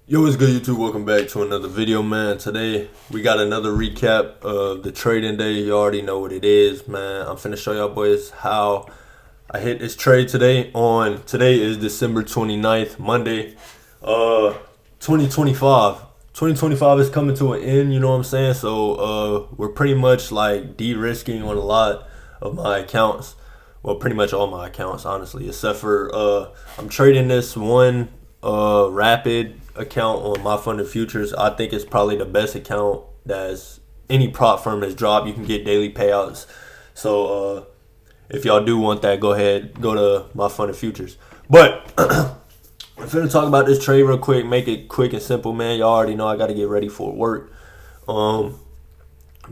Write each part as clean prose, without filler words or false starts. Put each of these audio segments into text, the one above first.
Yo, what's good, YouTube? Welcome back to another video, man. Today, we got another recap of the trading day. You already know what it is, man. I'm finna show y'all boys how I hit this trade today. Today is December 29th, Monday, 2025. 2025 is coming to an end, you know what I'm saying? So, we're pretty much like de-risking on a lot of my accounts. Well, pretty much all my accounts, honestly, except for I'm trading this one Rapid account on My Funded Futures. I think it's probably the best account that's any prop firm has dropped. You can get daily payouts. So if y'all do want that, go ahead, go to My Funded Futures. But I'm finna talk about this trade real quick, make it quick and simple, man. Y'all already know I gotta get ready for work. But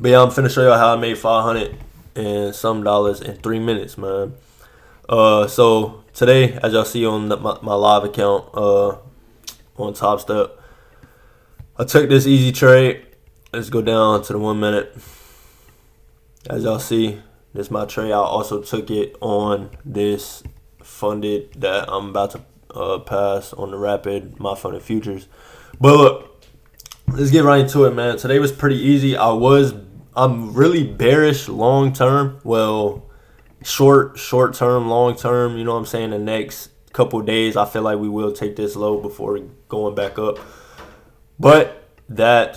yeah, I'm finna show y'all how I made 500 and some dollars in 3 minutes, man. So today, as y'all see on my live account on Top Step, I took this easy trade. Let's go down to the 1 minute. As y'all see, this is my trade. I also took it on this funded that I'm about to pass on the Rapid My Funded Futures. But look, let's get right into it, man. Today was pretty easy. I'm really bearish long term. Well, short term, long term, you know what I'm saying? The next couple of days, I feel like we will take this low before going back up. But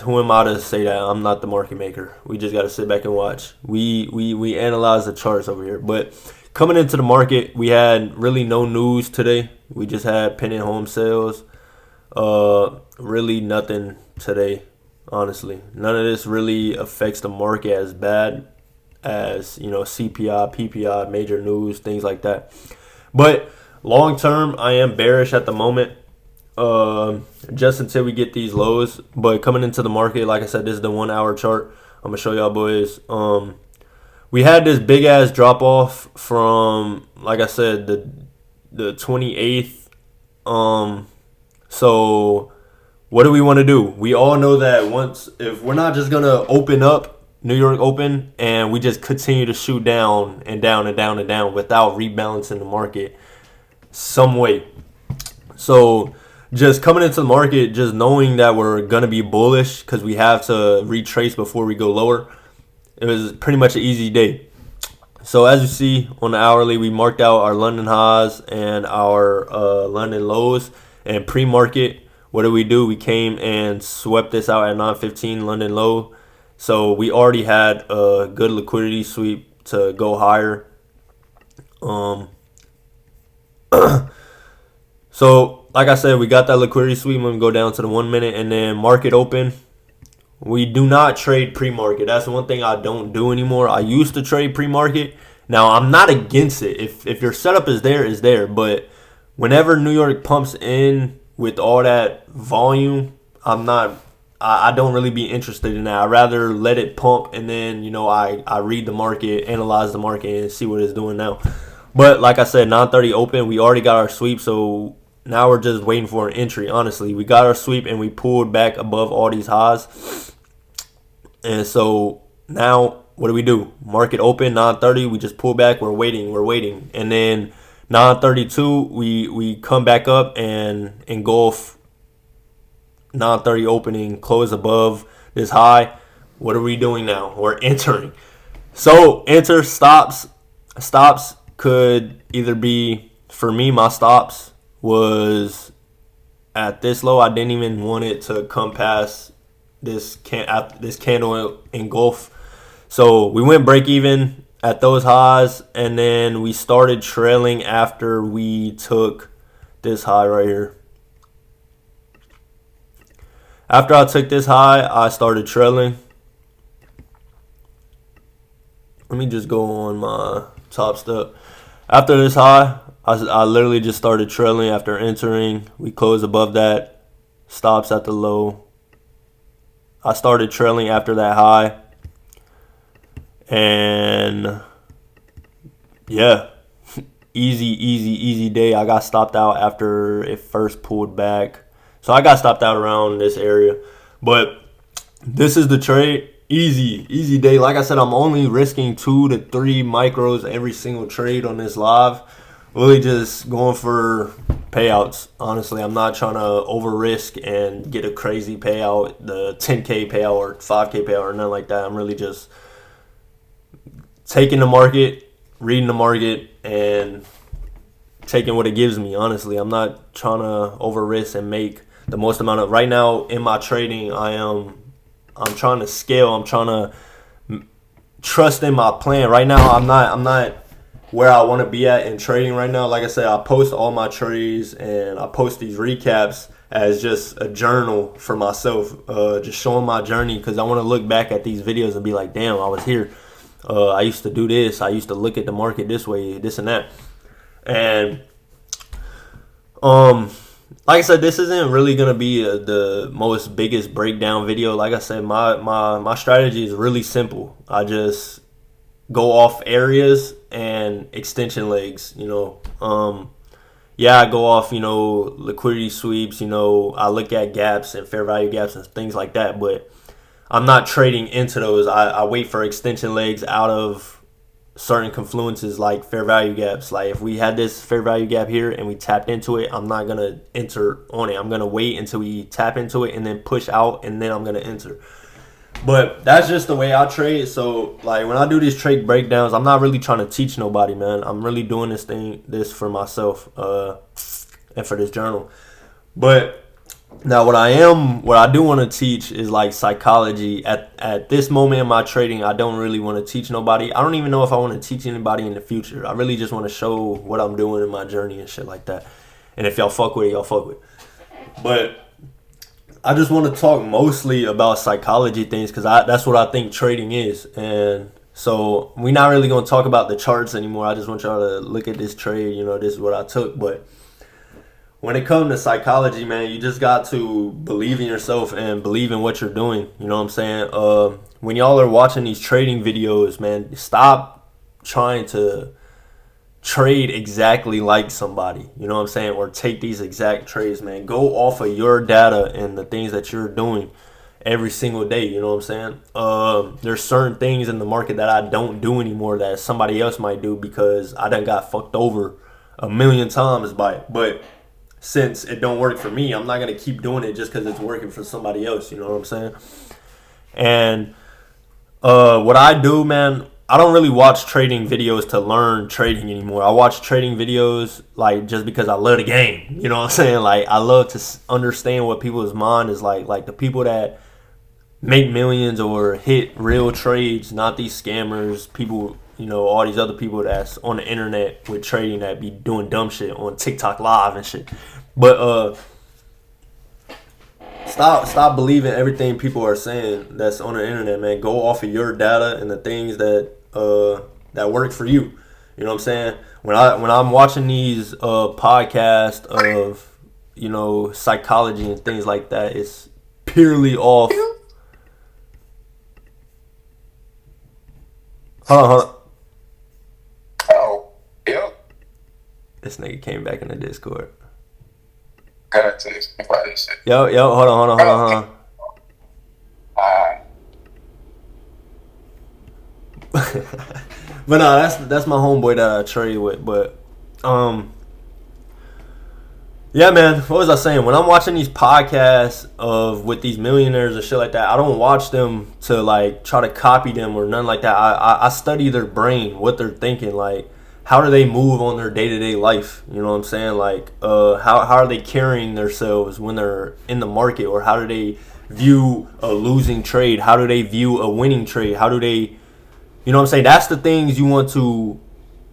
who am I to say that? I'm not the market maker. We just got to sit back and watch. We analyze the charts over here. But coming into the market, we had really no news today. We just had pending home sales. Really nothing today, honestly. None of this really affects the market as bad as, CPI, PPI, major news, things like that. But long term, I am bearish at the moment, just until we get these lows. But coming into the market, like I said, this is the 1 hour chart. I'm gonna show y'all boys. We had this big ass drop off from, like I said, the 28th. So what do we want to do? We all know that if we're not just gonna open up New York Open and we just continue to shoot down and down and down and down without rebalancing the market some way. So just coming into the market, just knowing that we're going to be bullish because we have to retrace before we go lower, it was pretty much an easy day. So as you see on the hourly, we marked out our London highs and our London lows. And pre-market, what did we do? We came and swept this out at 915 London low. So we already had a good liquidity sweep to go higher. So like I said, we got that liquidity sweep when we go down to the 1 minute, and then market open. We do not trade pre-market. That's one thing I don't do anymore. I used to trade pre-market. Now I'm not against it. If your setup is there. But whenever New York pumps in with all that volume, I don't really be interested in that. I'd rather let it pump and then, I read the market, analyze the market, and see what it's doing now. But like I said, 9:30 open, we already got our sweep, so now we're just waiting for an entry, honestly. We got our sweep and we pulled back above all these highs. And so now what do? Market open, 9:30, we just pull back, we're waiting. And then 9:32, we come back up and engulf 9:30 opening, close above this high. What are we doing now? We're entering. So enter stops. Stops could either be, for me, my stops was at this low. I didn't even want it to come past this candle engulf. So we went break even at those highs, and then we started trailing after we took this high right here. After I took this high, I started trailing. Let me just go on my Top Step. After this high, I literally just started trailing after entering. We closed above that. Stops at the low. I started trailing after that high. And yeah, easy day. I got stopped out after it first pulled back. So I got stopped out around this area. But this is the trade. Easy day. Like I said, I'm only risking 2 to 3 micros every single trade on this live. Really just going for payouts. Honestly, I'm not trying to over risk and get a crazy payout, the 10K payout or 5K payout or nothing like that. I'm really just taking the market, reading the market, and taking what it gives me. Honestly, I'm not trying to over risk and make the most amount of. Right now in my trading, I'm trying to scale. I'm trying to trust in my plan. Right now, I'm not where I want to be at in trading right now. Like I said, I post all my trades and I post these recaps as just a journal for myself, just showing my journey, because I want to look back at these videos and be like, damn, I was here. I used to do this. I used to look at the market this way, this and that. And like I said, this isn't really gonna be the most biggest breakdown video. Like I said, my strategy is really simple. I just go off areas and extension legs. I go off liquidity sweeps. I look at gaps and fair value gaps and things like that. But I'm not trading into those. I wait for extension legs out of certain confluences like fair value gaps. Like if we had this fair value gap here and we tapped into it, I'm not gonna enter on it. I'm gonna wait until we tap into it and then push out, and then I'm gonna enter. But that's just the way I trade. So like when I do these trade breakdowns, I'm not really trying to teach nobody, man. I'm really doing this for myself and for this journal. But now what I do want to teach is like psychology. At this moment in my trading, I don't really want to teach nobody. I don't even know if I want to teach anybody in the future. I really just want to show what I'm doing in my journey and shit like that. And if y'all fuck with it, y'all fuck with it. But I just want to talk mostly about psychology things, because that's what I think trading is. And so we're not really going to talk about the charts anymore. I just want y'all to look at this trade. This is what I took. But when it comes to psychology, man, you just got to believe in yourself and believe in what you're doing. You know what I'm saying? When y'all are watching these trading videos, man, stop trying to trade exactly like somebody. You know what I'm saying? Or take these exact trades, man. Go off of your data and the things that you're doing every single day. You know what I'm saying? There's certain things in the market that I don't do anymore that somebody else might do because I done got fucked over a million times by it. But since it don't work for me, I'm not going to keep doing it just because it's working for somebody else. You know what I'm saying? And what I do, man, I don't really watch trading videos to learn trading anymore. I watch trading videos like just because I love the game. You know what I'm saying? Like I love to understand what people's mind is like the people that make millions or hit real trades, not these scammers, people, all these other people that's on the internet with trading that be doing dumb shit on TikTok live and shit. But stop believing everything people are saying that's on the internet, man. Go off of your data and the things that work for you. You know what I'm saying? When I'm watching these podcasts of psychology and things like that, it's purely off. Hold on. Oh, yep. This nigga came back in the Discord. Gotta text me about this shit. Yo, hold on. But no, that's my homeboy that I trade with. But yeah, man, what was I saying? When I'm watching these podcasts with these millionaires and shit like that, I don't watch them to like try to copy them or nothing like that. I study their brain, what they're thinking, like how do they move on their day-to-day life. You know what I'm saying? Like how are they carrying themselves when they're in the market, or how do they view a losing trade? How do they view a winning trade? How do they, you know what I'm saying? That's the things you want to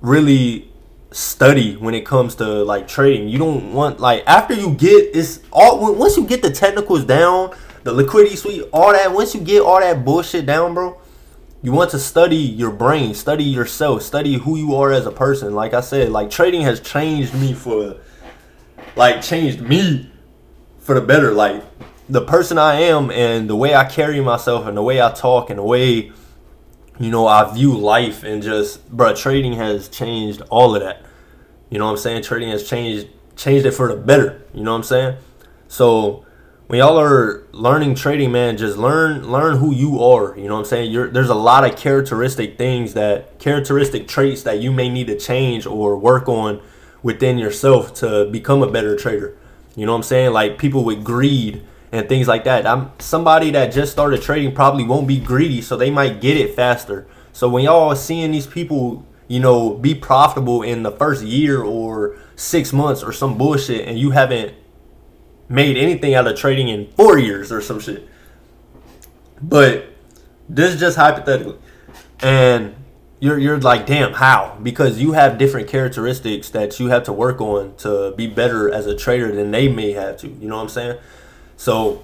really study when it comes to like trading. You don't want, like, after you get once you get the technicals down, the liquidity sweep, all that, once you get all that bullshit down, bro, you want to study your brain, study yourself, study who you are as a person. Like I said, like trading has changed me for the better. Like the person I am and the way I carry myself and the way I talk and the way I view life, and just, bro, trading has changed all of that. You know what I'm saying? Trading has changed it for the better. You know what I'm saying? So when y'all are learning trading, man, just learn who you are. You know what I'm saying? There's a lot of characteristic traits that you may need to change or work on within yourself to become a better trader. You know what I'm saying? Like people with greed and things like that. I'm somebody that just started trading probably won't be greedy, so they might get it faster. So when y'all seeing these people, be profitable in the first year or 6 months or some bullshit, and you haven't made anything out of trading in 4 years or some shit. But this is just hypothetically. And you're like, damn, how? Because you have different characteristics that you have to work on to be better as a trader than they may have to. You know what I'm saying? So,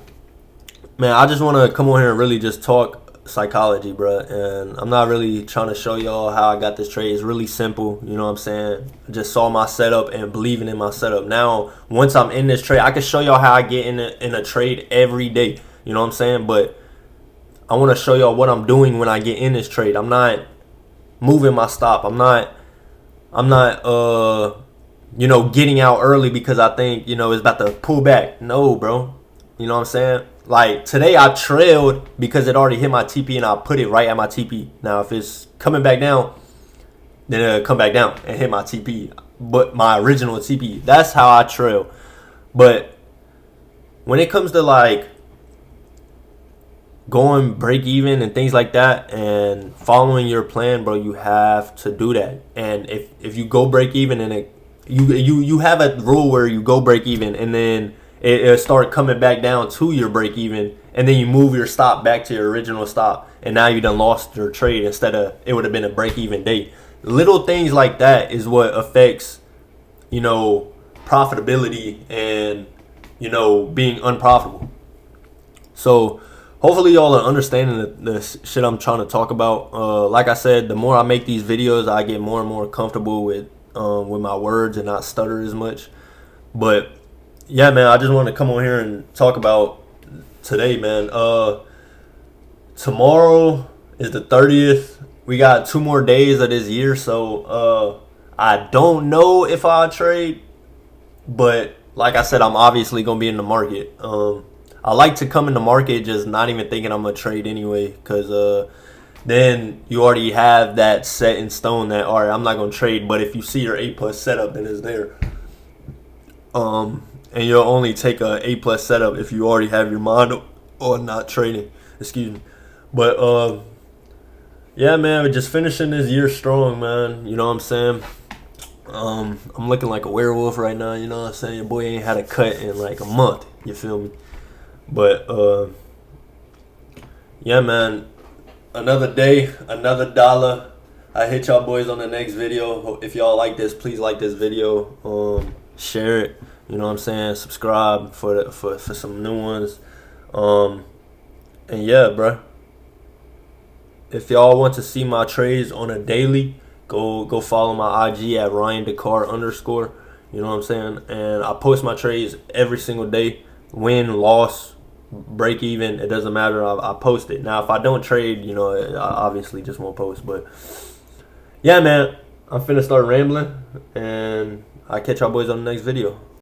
man, I just want to come on here and really just talk psychology, bro. And I'm not really trying to show y'all how I got this trade. It's really simple. You know what I'm saying? I just saw my setup and believing in my setup. Now, once I'm in this trade, I can show y'all how I get in a trade every day. You know what I'm saying? But I want to show y'all what I'm doing when I get in this trade. I'm not moving my stop. I'm not getting out early because I think, it's about to pull back. No, bro. You know what I'm saying? Like today I trailed because it already hit my TP and I put it right at my TP. Now if it's coming back down, then it'll come back down and hit my TP. But my original TP. That's how I trail. But when it comes to like going break even and things like that and following your plan, bro, you have to do that. And if you go break even and you have a rule where you go break even and then it'll start coming back down to your break even, and then you move your stop back to your original stop, and now you done lost your trade instead of it would have been a break even day. Little things like that is what affects profitability and being unprofitable. So hopefully y'all are understanding the shit I'm trying to talk about. Like I said, the more I make these videos, I get more and more comfortable with my words and not stutter as much. But yeah, man, I just want to come on here and talk about today, man. Tomorrow is the 30th. We got 2 more days of this year, so I don't know if I'll trade. But like I said, I'm obviously going to be in the market. I like to come in the market just not even thinking I'm going to trade anyway, because then you already have that set in stone that, all right, I'm not going to trade. But if you see your A+ setup, then it's there. And you'll only take a A+ setup if you already have your mind on not trading. Excuse me. But yeah, man, we're just finishing this year strong, man. You know what I'm saying? I'm looking like a werewolf right now. You know what I'm saying? Your boy ain't had a cut in like a month. You feel me? But yeah, man. Another day, another dollar. I hit y'all boys on the next video. If y'all like this, please like this video. Share it. You know what I'm saying? Subscribe for some new ones. And yeah, bro. If y'all want to see my trades on a daily, go follow my IG at RyanDakar_. You know what I'm saying? And I post my trades every single day. Win, loss, break even, it doesn't matter. I post it. Now, if I don't trade, I obviously just won't post. But yeah, man, I'm finna start rambling, and I'll catch y'all boys on the next video.